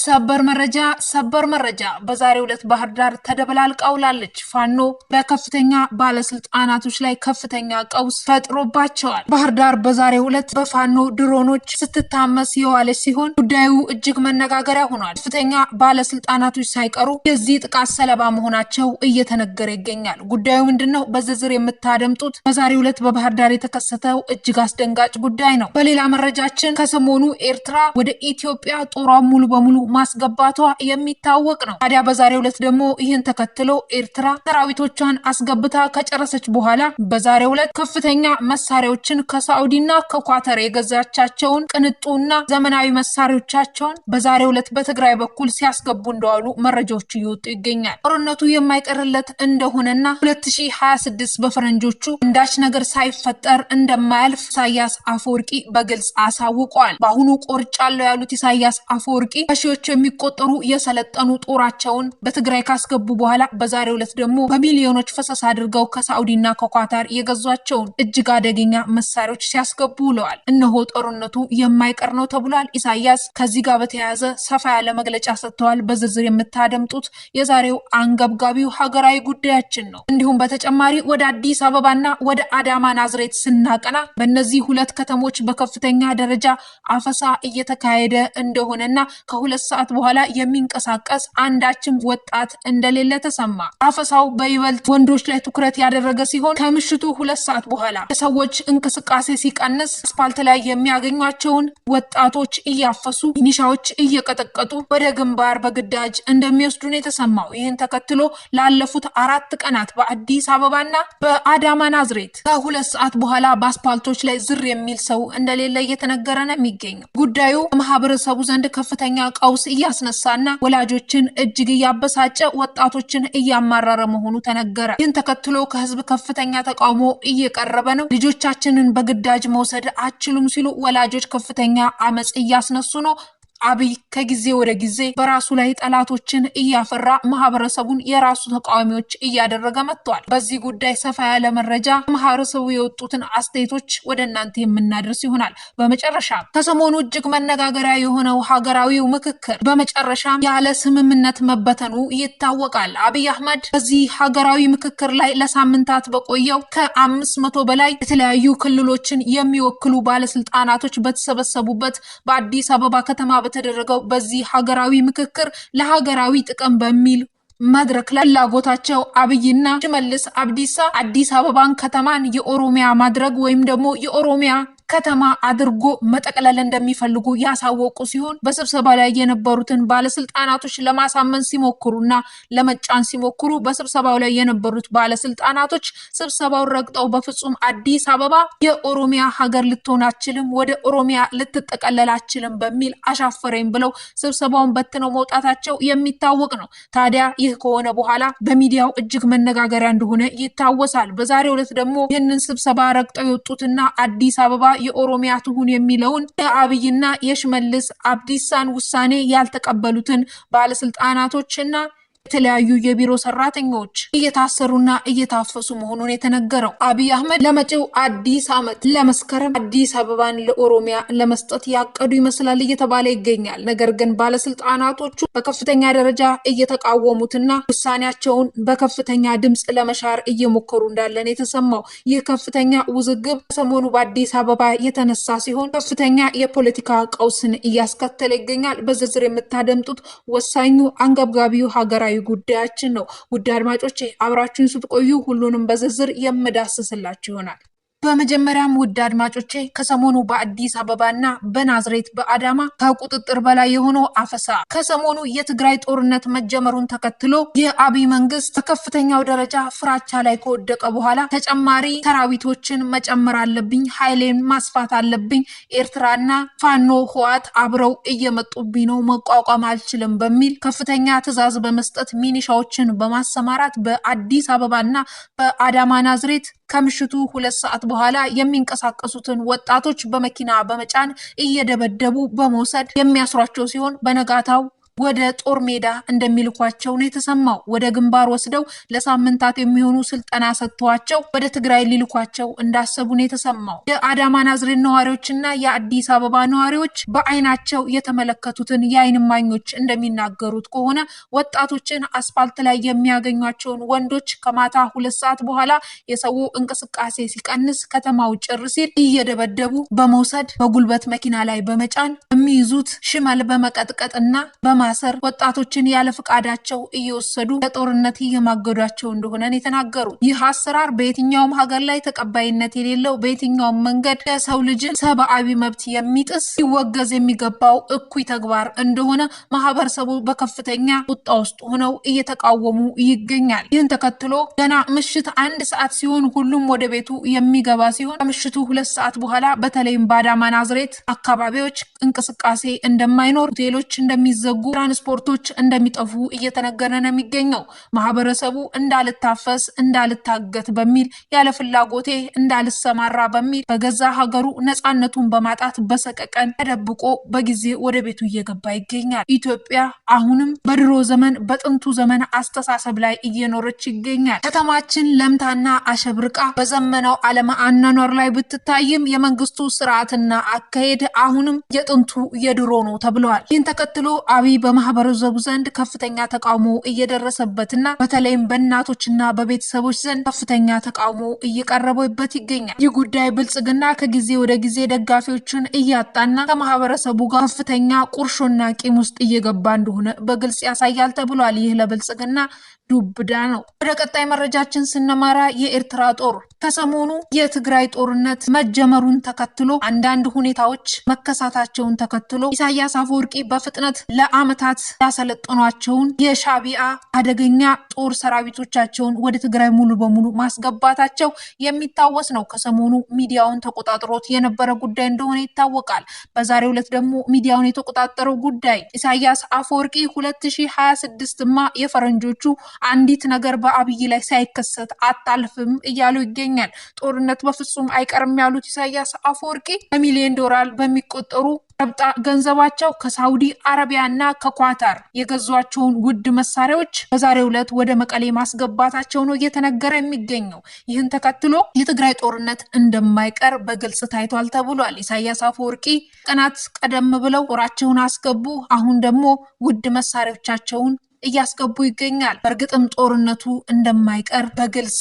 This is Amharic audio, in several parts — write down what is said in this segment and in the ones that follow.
ሰበር መረጃ በዛሬው ዕለት ባህር ዳር ተደበላልቃ ውላለች። ፋኖ በከፍተኛ ባለስልጣናቶች ላይ ከፍተኛ ቀውስ ፈጥሮባቸዋል። ባህር ዳር በዛሬው ዕለት በፋኖ ድሮኖች ስትታመስ የዋለች ሲሆን ጉዳዩ እጅግ መነጋገሪያ ሆኗል። ከፍተኛ ባለስልጣናቶች ሳይቀሩ የዚህ ጥቃት ሰለባ መሆናቸው እየተነገረ ይገኛል። ጉዳዩ ምንድነው? በዝርዝር የምታደምጡት በዛሬው ዕለት በባህር ዳር የተከሰተው እጅግ አስደንጋጭ ጉዳይ ነው። በሌላ መረጃችን ከሰሞኑ ኤርትራ ወደ ኢትዮጵያ ጦሯን ሙሉ በሙሉ ማስገባቷ የሚታወቅ ነው። ታዲያ በዛሬው ዕለት ደግሞ ይህን ተከትሎ ኤርትራ ሰራዊቶቿን አስገብታ ከጨረሰች በኋላ በዛሬው ዕለት ከፍተኛ መሳሪያዎችን ከሳዑዲና ከኳተር የገዛቻቸውን ቅንጡና ዘመናዊ መሳሪያዎቻቸውን በዛሬው ዕለት በትግራይ በኩል ሲያስገቡ እንደዋሉ መረጃዎች እየወጡ ይገኛል። ጦርነቱ የማይቀርለት እንደሆነና 2026 በፈረንጆቹ እንዳች ነገር ሳይፈጠር እንደማያልፍ ኢሳያስ አፈወርቂ በግልጽ አሳውቀዋል። በአሁኑ ቆርጫለው ያሉት ኢሳያስ አፈወርቂ ሺዎች የሚቆጠሩ የሰለጠኑ ጦራቸውን በትግራይ ካስገቡ በኋላ በዛሬው ዕለት ደግሞ በሚሊዮኖች ፈሰስ አድርገው ከሳዑዲና ከኳታር የገዟቸውን እጅግ አደገኛ መሳሪያዎች ሲያስገቡ ውለዋል። እነሆ ጦርነቱ የማይቀር ነው ተብሏል። ኢሳያስ ከዚህ ጋር በተያያዘ ሰፋ ያለ መግለጫ ሰጥተዋል። በዝርዝር የምታደምጡት የዛሬው አንገብጋቢው ሀገራዊ ጉዳያችን ነው። እንዲሁም በተጨማሪ ወደ አዲስ አበባና ወደ አዳማ ናዝሬት ስናቀና በእነዚህ ሁለት ከተሞች በከፍተኛ ደረጃ አፈሳ እየተካሄደ እንደሆነና ከሁለት ሰዓት በኋላ የሚንቀሳቀስ አንዳችም ወጣት እንደሌለ ተሰማ። አፈሳው በይበልጥ ወንዶች ላይ ትኩረት ያደረገ ሲሆን ከምሽቱ 2 ሰዓት በኋላ የሰዎች እንቅስቃሴ ሲቀንስ አስፋልት ላይ የሚያገኟቸውን ወጣቶች እያፈሱ ሚኒሻዎች እየቀጠቀጡ ወደ ግንባር በግዳጅ እንደሚወስዱ ነው የተሰማው። ይህን ተከትሎ ላለፉት 4 ቀናት በአዲስ አበባና በአዳማ ናዝሬት ከ2 ሰዓት በኋላ በአስፋልቶች ላይ ዝር የሚል ሰው እንደሌለ እየተነገረ ነው የሚገኘው። ጉዳዩ ማህበረሰቡ ዘንድ ከፍተኛ ቀውስ እያስነሳና ወላጆችን እጅግ እያበሳጨ ወጣቶችን እያማረረ መሆኑ ተነገረ። ይህን ተከትሎ ከህዝብ ከፍተኛ ተቃውሞ እየቀረበ ነው። ልጆቻችንን በግዳጅ መውሰድ አችሉም ሲሉ ወላጆች ከፍተኛ አመጽ እያስነሱ ነው። አብይ ከጊዜ ወደ ጊዜ በራሱ ላይ ጠላቶችን እያፈራ ማህበረሰቡን የራሱ ተቃዋሚዎች እያደረገ መጥቷል። በዚህ ጉዳይ ሰፋ ያለ መረጃ ማህበረሰቡ የወጡትን አስተያየቶች ወደ እናንተ የምናደርስ ይሆናል። በመጨረሻ ከሰሞኑ እጅግ መነጋገሪያ የሆነው ሀገራዊው ምክክር በመጨረሻም ያለ ስምምነት መበተኑ ይታወቃል። አብይ አህመድ በዚህ ሀገራዊ ምክክር ላይ ለሳምንታት በቆየው ከ500 በላይ የተለያዩ ክልሎችን የሚወክሉ ባለስልጣናቶች በተሰበሰቡበት በአዲስ አበባ ከተማ ተደረገው በዚህ ሀገራዊ ምክክር ለሀገራዊ ጥቅም በሚል መድረክ ላይ ፍላጎታቸው አብይና ሽመልስ አብዲሳ አዲስ አበባን ከተማን የኦሮሚያ ማድረግ ወይም ደግሞ የኦሮሚያ ከተማ አድርጎ መጠቅለል እንደሚፈልጉ ያሳወቁ ሲሆን በስብሰባ ላይ የነበሩትን ባለስልጣናቶች ለማሳመን ሲሞክሩና ለመጫን ሲሞክሩ በስብሰባው ላይ የነበሩት ባለስልጣናቶች ስብሰባውን ረግጠው በፍጹም አዲስ አበባ የኦሮሚያ ሀገር ልትሆን አትችልም፣ ወደ ኦሮሚያ ልትጠቀለል አትችልም በሚል አሻፈረኝ ብለው ስብሰባውን በትነው መውጣታቸው የሚታወቅ ነው። ታዲያ ይህ ከሆነ በኋላ በሚዲያው እጅግ መነጋገሪያ እንደሆነ ይታወሳል። በዛሬው ዕለት ደግሞ ይህንን ስብሰባ ረግጠው የወጡትና አዲስ አበባ የኦሮሚያ ትሁን የሚለውን የአብይና የሽመልስ አብዲሳን ውሳኔ ያልተቀበሉትን ባለስልጣናቶችና የተለያዩ የቢሮ ሰራተኞች እየታሰሩና እየታፈሱ መሆኑን የተነገረው። አብይ አህመድ ለመጪው አዲስ ዓመት ለመስከረም አዲስ አበባን ለኦሮሚያ ለመስጠት ያቀዱ ይመስላል እየተባለ ይገኛል። ነገር ግን ባለስልጣናቶቹ በከፍተኛ ደረጃ እየተቃወሙትና ውሳኔያቸውን በከፍተኛ ድምጽ ለመሻር እየሞከሩ እንዳለን የተሰማው። ይህ ከፍተኛ ውዝግብ ሰሞኑ በአዲስ አበባ የተነሳ ሲሆን ከፍተኛ የፖለቲካ ቀውስን እያስከተለ ይገኛል። በዝርዝር የምታደምጡት ወሳኙ አንገብጋቢው ሀገራዊ ጉዳያችን ነው። ውድ አድማጮቼ አብራችሁን ስትቆዩ ሁሉንም በዝርዝር የምዳስስላችሁ ይሆናል። በመጀመሪያም ውድ አድማጮቼ ከሰሞኑ በአዲስ አበባና በናዝሬት በአዳማ ከቁጥጥር በላይ የሆነው አፈሳ ከሰሞኑ የትግራይ ጦርነት መጀመሩን ተከትሎ የአብይ መንግስት በከፍተኛው ደረጃ ፍራቻ ላይ ከወደቀ በኋላ ተጨማሪ ሰራዊቶችን መጨመር አለብኝ፣ ኃይሌን ማስፋት አለብኝ፣ ኤርትራና ፋኖ ህወሓት አብረው እየመጡብኝ ነው፣ መቋቋም አልችልም በሚል ከፍተኛ ትዕዛዝ በመስጠት ሚኒሻዎችን በማሰማራት በአዲስ አበባና በአዳማ ናዝሬት ከምሽቱ 2 ሰዓት በኋላ የሚንቀሳቀሱትን ወጣቶች በመኪና በመጫን እየደበደቡ በመውሰድ የሚያስሯቸው ሲሆን በነጋታው ወደ ጦር ሜዳ እንደሚልኳቸው ነው የተሰማው። ወደ ግንባር ወስደው ለሳምንታት የሚሆኑ ስልጠና ሰጥተዋቸው ወደ ትግራይ ሊልኳቸው እንዳሰቡ ነው የተሰማው። የአዳማ ናዝሬት ነዋሪዎችና የአዲስ አበባ ነዋሪዎች በአይናቸው የተመለከቱትን የአይን እማኞች እንደሚናገሩት ከሆነ ወጣቶችን አስፋልት ላይ የሚያገኟቸውን ወንዶች ከማታ 2 ሰዓት በኋላ የሰው እንቅስቃሴ ሲቀንስ ከተማው ጭር ሲል እየደበደቡ በመውሰድ በጉልበት መኪና ላይ በመጫን የሚይዙት ሽመል በመቀጥቀጥና በማሰር ወጣቶችን ያለ ፍቃዳቸው እየወሰዱ ለጦርነት እየማገዷቸው እንደሆነ የተናገሩት። ይህ አሰራር በየትኛውም ሀገር ላይ ተቀባይነት የሌለው በየትኛውም መንገድ የሰው ልጅን ሰብአዊ መብት የሚጥስ ሲወገዝ የሚገባው እኩይ ተግባር እንደሆነ ማህበረሰቡ በከፍተኛ ቁጣ ውስጥ ሆነው እየተቃወሙ ይገኛል። ይህን ተከትሎ ገና ምሽት 1 ሰዓት ሲሆን ሁሉም ወደ ቤቱ የሚገባ ሲሆን ከምሽቱ 2 ሰዓት በኋላ በተለይም በአዳማ ናዝሬት አካባቢዎች እንቅስቃሴ እንደማይኖር፣ ሆቴሎች እንደሚዘጉ፣ ትራንስፖርቶች እንደሚጠፉ እየተነገረ ነው የሚገኘው። ማህበረሰቡ እንዳልታፈስ እንዳልታገት በሚል ያለ ፍላጎቴ እንዳልሰማራ በሚል በገዛ ሀገሩ ነፃነቱን በማጣት በሰቀቀን ተደብቆ በጊዜ ወደ ቤቱ እየገባ ይገኛል። ኢትዮጵያ አሁንም በድሮ ዘመን በጥንቱ ዘመን አስተሳሰብ ላይ እየኖረች ይገኛል። ከተማችን ለምታና አሸብርቃ በዘመናው ዓለም አኗኗር ላይ ብትታይም የመንግስቱ ስርዓትና አካሄድ አሁንም የጥንቱ የድሮ ነው ተብሏል። ይህን ተከትሎ አብይ በማህበረሰቡ ዘንድ ከፍተኛ ተቃውሞ እየደረሰበትና በተለይም በእናቶችና በቤተሰቦች ዘንድ ከፍተኛ ተቃውሞ እየቀረበበት ይገኛል። ይህ ጉዳይ ብልጽግና ከጊዜ ወደ ጊዜ ደጋፊዎችን እያጣና ከማህበረሰቡ ጋር ከፍተኛ ቁርሾና ቂም ውስጥ እየገባ እንደሆነ በግልጽ ያሳያል ተብሏል። ይህ ለብልጽግና ዱብዳ ነው። ወደ ቀጣይ መረጃችን ስንመራ የኤርትራ ጦር ከሰሞኑ የትግራይ ጦርነት መጀመሩን ተከትሎ አንዳንድ ሁኔታዎች መከሰታቸውን ተከትሎ ኢሳያስ አፈወርቂ በፍጥነት ለአመታት ያሰለጠኗቸውን የሻቢያ አደገኛ ጦር ሰራዊቶቻቸውን ወደ ትግራይ ሙሉ በሙሉ ማስገባታቸው የሚታወስ ነው። ከሰሞኑ ሚዲያውን ተቆጣጥሮት የነበረ ጉዳይ እንደሆነ ይታወቃል። በዛሬው ዕለት ደግሞ ሚዲያውን የተቆጣጠረው ጉዳይ ኢሳያስ አፈወርቂ 2026ማ የፈረንጆቹ አንዲት ነገር በአብይ ላይ ሳይከሰት አታልፍም እያሉ ይገኛል። ጦርነት በፍጹም አይቀርም ያሉት ኢሳያስ አፈወርቂ በሚሊዮን ዶላር በሚቆጠሩ ረብጣ ገንዘባቸው ከሳውዲ አረቢያና ከኳታር የገዟቸውን ውድ መሳሪያዎች በዛሬው ዕለት ወደ መቀሌ ማስገባታቸው ነው እየተነገረ የሚገኘው። ይህን ተከትሎ የትግራይ ጦርነት እንደማይቀር በግልጽ ታይቷል ተብሏል። ኢሳያስ አፈወርቂ ቀናት ቀደም ብለው ጦራቸውን አስገቡ። አሁን ደግሞ ውድ መሳሪያዎቻቸውን እያስገቡ ይገኛል። በእርግጥም ጦርነቱ እንደማይቀር በግልጽ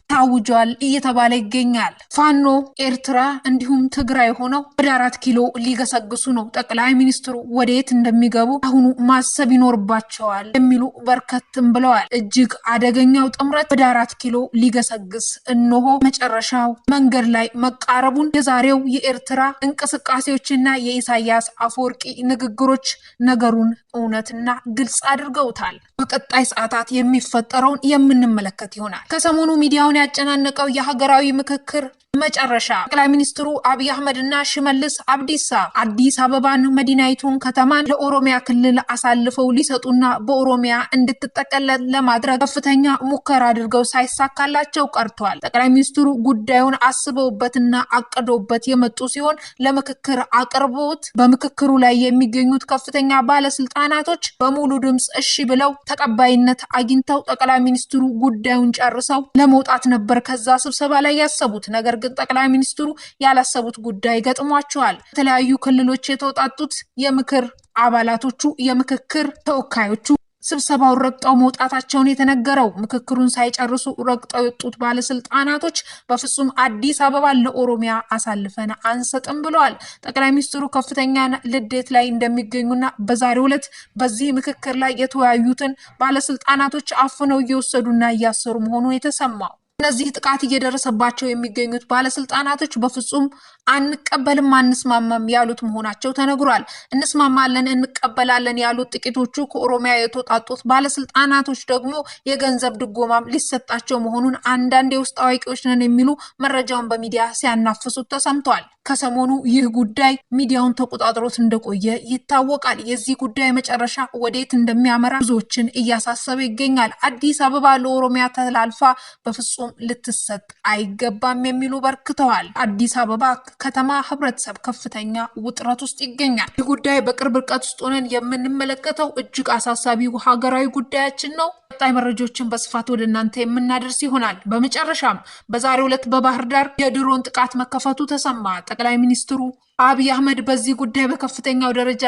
ታውጇል እየተባለ ይገኛል። ፋኖ ኤርትራ እንዲሁም ትግራይ ሆነው ወደ 4 ኪሎ ሊገሰግሱ ነው። ጠቅላይ ሚኒስትሩ ወዴት እንደሚገቡ አሁኑ ማሰብ ይኖርባቸዋል የሚሉ በርከትም ብለዋል። እጅግ አደገኛው ጥምረት ወደ 4 ኪሎ ሊገሰግስ እነሆ መጨረሻው መንገድ ላይ መቃረቡን የዛሬው የኤርትራ እንቅስቃሴዎችና የኢሳያስ አፈወርቂ ንግግሮች ነገሩን እውነትና ግልጽ አድርገውታል። በቀጣይ ሰዓታት የሚፈጠረውን የምንመለከት ይሆናል። ከሰሞኑ ሚዲያውን ያጨናነቀው የሀገራዊ ምክክር መጨረሻ ጠቅላይ ሚኒስትሩ አብይ አህመድና ሽመልስ አብዲሳ አዲስ አበባን መዲናይቱን ከተማን ለኦሮሚያ ክልል አሳልፈው ሊሰጡና በኦሮሚያ እንድትጠቀለል ለማድረግ ከፍተኛ ሙከራ አድርገው ሳይሳካላቸው ቀርተዋል። ጠቅላይ ሚኒስትሩ ጉዳዩን አስበውበትና አቅደውበት የመጡ ሲሆን ለምክክር አቅርቦት በምክክሩ ላይ የሚገኙት ከፍተኛ ባለስልጣናቶች በሙሉ ድምጽ እሺ ብለው ተቀባይነት አግኝተው ጠቅላይ ሚኒስትሩ ጉዳዩን ጨርሰው ለመውጣት ነበር ከዛ ስብሰባ ላይ ያሰቡት። ነገር ግን ጠቅላይ ሚኒስትሩ ያላሰቡት ጉዳይ ገጥሟቸዋል። የተለያዩ ክልሎች የተውጣጡት የምክር አባላቶቹ የምክክር ተወካዮቹ ስብሰባውን ረግጠው መውጣታቸውን የተነገረው ምክክሩን ሳይጨርሱ ረግጠው የወጡት ባለስልጣናቶች በፍጹም አዲስ አበባ ለኦሮሚያ አሳልፈን አንሰጥም ብለዋል። ጠቅላይ ሚኒስትሩ ከፍተኛ ልደት ላይ እንደሚገኙና በዛሬው ዕለት በዚህ ምክክር ላይ የተወያዩትን ባለስልጣናቶች አፍነው እየወሰዱና እያሰሩ መሆኑን የተሰማው እነዚህ ጥቃት እየደረሰባቸው የሚገኙት ባለስልጣናቶች በፍጹም አንቀበልም አንስማማም ያሉት መሆናቸው ተነግሯል። እንስማማለን እንቀበላለን ያሉት ጥቂቶቹ ከኦሮሚያ የተወጣጡት ባለስልጣናቶች ደግሞ የገንዘብ ድጎማም ሊሰጣቸው መሆኑን አንዳንድ የውስጥ አዋቂዎች ነን የሚሉ መረጃውን በሚዲያ ሲያናፍሱት ተሰምቷል። ከሰሞኑ ይህ ጉዳይ ሚዲያውን ተቆጣጥሮት እንደቆየ ይታወቃል። የዚህ ጉዳይ መጨረሻ ወዴት እንደሚያመራ ብዙዎችን እያሳሰበ ይገኛል። አዲስ አበባ ለኦሮሚያ ተላልፋ በፍጹም በፍጹም ልትሰጥ አይገባም የሚሉ በርክተዋል። አዲስ አበባ ከተማ ህብረተሰብ ከፍተኛ ውጥረት ውስጥ ይገኛል። ይህ ጉዳይ በቅርብ ርቀት ውስጥ ሆነን የምንመለከተው እጅግ አሳሳቢው ሀገራዊ ጉዳያችን ነው። ቀጣይ መረጃዎችን በስፋት ወደ እናንተ የምናደርስ ይሆናል። በመጨረሻም በዛሬው ዕለት በባህር ዳር የድሮን ጥቃት መከፈቱ ተሰማ። ጠቅላይ ሚኒስትሩ አብይ አህመድ በዚህ ጉዳይ በከፍተኛው ደረጃ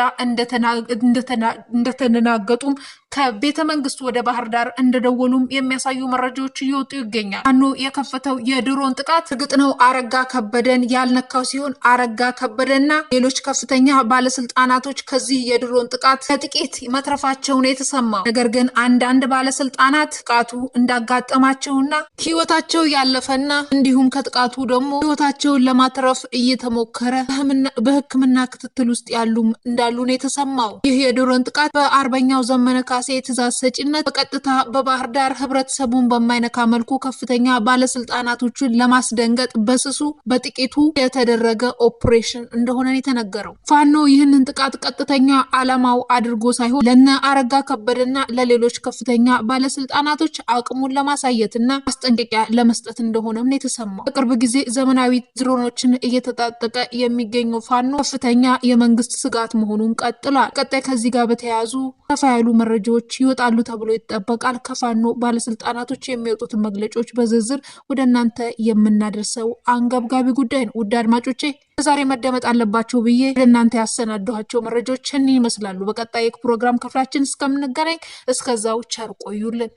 እንደተናገጡም ከቤተ መንግስት ወደ ባህር ዳር እንደደወሉም የሚያሳዩ መረጃዎች እየወጡ ይገኛል። ፋኖ የከፈተው የድሮን ጥቃት እርግጥ ነው አረጋ ከበደን ያልነካው ሲሆን አረጋ ከበደና ሌሎች ከፍተኛ ባለስልጣናቶች ከዚህ የድሮን ጥቃት ከጥቂት መትረፋቸው ነው የተሰማው። ነገር ግን አንዳንድ ባለስልጣናት ጥቃቱ እንዳጋጠማቸውና ህይወታቸው ያለፈና እንዲሁም ከጥቃቱ ደግሞ ህይወታቸውን ለማትረፍ እየተሞከረ በህክምና ክትትል ውስጥ እንዳሉ ነው የተሰማው። ይህ የድሮን ጥቃት በአርበኛው ዘመነ ካሴ ትዕዛዝ ሰጪነት በቀጥታ በባህር ዳር ህብረተሰቡን በማይነካ መልኩ ከፍተኛ ባለስልጣናቶችን ለማስደንገጥ በስሱ በጥቂቱ የተደረገ ኦፕሬሽን እንደሆነ የተነገረው። ፋኖ ይህንን ጥቃት ቀጥተኛ ዓላማው አድርጎ ሳይሆን ለነ አረጋ ከበደና ለሌሎች ከፍተኛ ባለስልጣናቶች አቅሙን ለማሳየትና ማስጠንቀቂያ ለመስጠት እንደሆነም ነው የተሰማው። በቅርብ ጊዜ ዘመናዊ ድሮኖችን እየተጣጠቀ የሚገኘው ፋኖ ከፍተኛ የመንግስት ስጋት መሆኑን ቀጥሏል። ቀጣይ ከዚህ ጋር በተያያዙ ሰፋ ያሉ መረጃዎች ይወጣሉ ተብሎ ይጠበቃል። ከፋኖ ባለስልጣናቶች የሚወጡት መግለጫዎች በዝርዝር ወደ እናንተ የምናደርሰው አንገብጋቢ ጉዳይ ነው። ውድ አድማጮቼ ዛሬ መደመጥ አለባቸው ብዬ ለእናንተ ያሰናዳኋቸው መረጃዎች እነዚህ ይመስላሉ። በቀጣይ ፕሮግራም ክፍላችን እስከምንገናኝ እስከዛው ቸር ቆዩልን።